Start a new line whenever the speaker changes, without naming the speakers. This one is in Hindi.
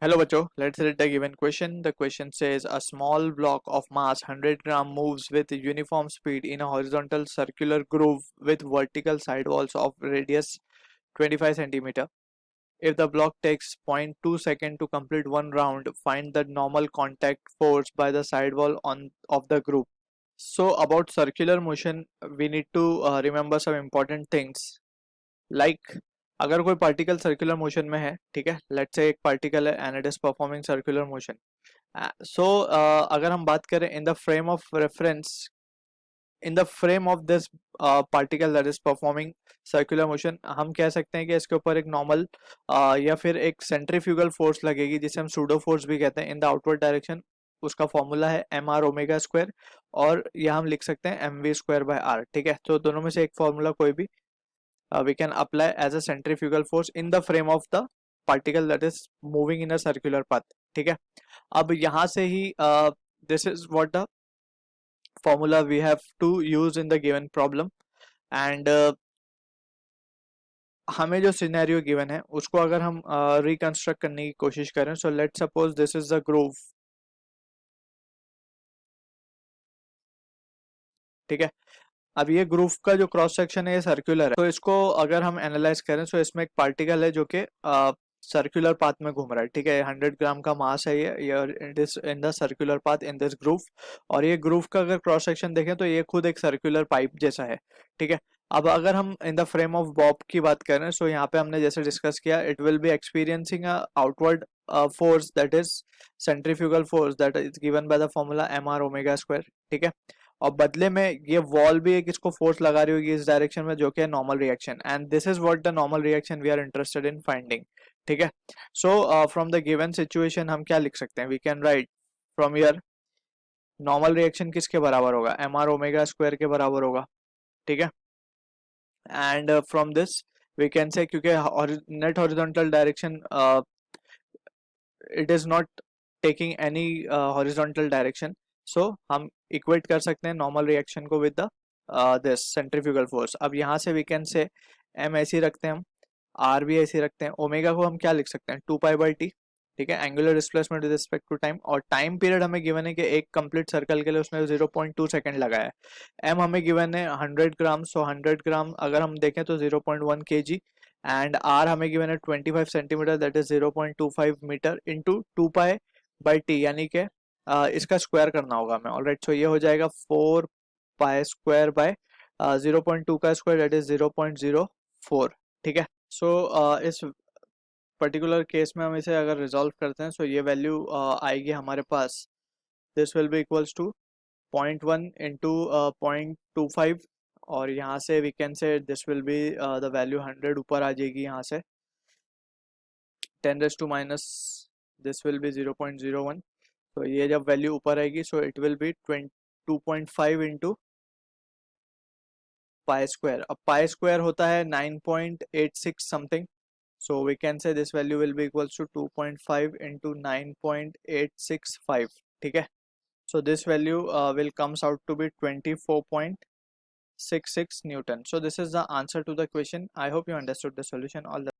Hello बच्चों, let's read the given question. The question says a small block of mass 100 gram moves with uniform speed in a horizontal circular groove with vertical side walls of radius 25 centimeter. If the block takes 0.2 second to complete one round, find the normal contact force by the sidewall on of the groove. So about circular motion, we need to remember some important things. Like अगर कोई पार्टिकल सर्कुलर मोशन में है, ठीक है, लेट्स से एक पार्टिकल है and it is performing circular motion. So अगर हम बात करें in the frame of reference, in the frame of this particle that is performing circular motion, हम कह सकते हैं कि इसके ऊपर एक नॉर्मल या फिर एक सेंट्रीफ्यूगल फोर्स लगेगी जिसे हम सूडो फोर्स भी कहते हैं इन द आउटवर्ड डायरेक्शन. उसका फॉर्मूला है एम आर ओमेगा स्क्वायर और यह हम लिख सकते हैं M V square by R. ठीक है, तो दोनों में से एक फॉर्मूला कोई भी we can apply as a centrifugal force in the frame of the particle that is moving in a circular path. ठीक है, अब यहाँ से ही this is what the formula we have to use in the given problem and हमें जो सिनेरियो गिवन है उसको अगर हम रिकंस्ट्रक्ट करने की कोशिश करें, so let suppose this is the groove. ठीक है, अब ये ग्रूव का जो क्रॉस सेक्शन है ये सर्कुलर है, तो इसको अगर हम एनालाइज करें तो इसमें एक पार्टिकल है जो कि सर्कुलर पाथ में घूम रहा है. ठीक है, 100 ग्राम का मास है ये it is in the circular path in this groove. और ये ग्रूव का अगर क्रॉस सेक्शन देखें तो ये खुद एक सर्कुलर पाइप जैसा है. ठीक है, अब अगर हम इन द फ्रेम ऑफ बॉब की बात करें, सो यहाँ पे हमने जैसे डिस्कस किया, it will be experiencing outward force that is centrifugal force that is given by the formula M R omega square. ठीक है, और बदले में ये वॉल भी एक इसको फोर्स लगा रही होगी इस डायरेक्शन में जो कि है normal reaction, and this is what the normal reaction we are interested in finding. ठीक है, so from the given situation हम क्या लिख सकते हैं, we can write from here normal reaction किसके बराबर होगा, एम आर ओमेगा स्क्वायर के बराबर होगा. ठीक है, and from this we can say क्योंकि net horizontal direction it is not taking any horizontal direction, so हम इक्वेट कर सकते हैं नॉर्मल रिएक्शन को with the this centrifugal force. अब यहाँ से वी कैन से एम ऐसे ही रखते हैं, हम आर भी ऐसे ही रखते हैं, ओमेगा को हम क्या लिख सकते हैं 2 पाई बाई टी. ठीक है, angular displacement with respect to time, और टाइम पीरियड हमें गिवन है कि एक कंप्लीट सर्कल के लिए उसने 0.2 सेकंड लगाया है. एम हमें गिवन है 100 ग्राम, सो 100 ग्राम अगर हम देखें तो 0.1 kg, एंड आर हमें गिवन है 25 centimeter that is 0.25 meter into 2 pi by T, यानी कि इसका स्क्वायर करना होगा हमें. ऑलराइट, सो ये हो जाएगा 4 पाई स्क्वायर बाय 0.2 का स्क्वायर दैट इज 0.04. ठीक है, सो इस पर्टिकुलर केस में हम इसे अगर रिजॉल्व करते हैं, सो ये वैल्यू आएगी हमारे पास, this will be equals to 0.1 into 0.25, और यहाँ से we can say this will be the value 100 ऊपर आ जाएगी, यहाँ से 10 raise to minus this will be 0.01. तो ये जब वैल्यू ऊपर आएगी so it will be 2.5 into pi square. अब पाई स्क्वायर होता है 9.86 something, so we can say this value will be equals to 2.5 into 9.865. ठीक है, so this value will comes out to be 24.66 Newton. So this is the answer to the question. I hope you understood the solution. All the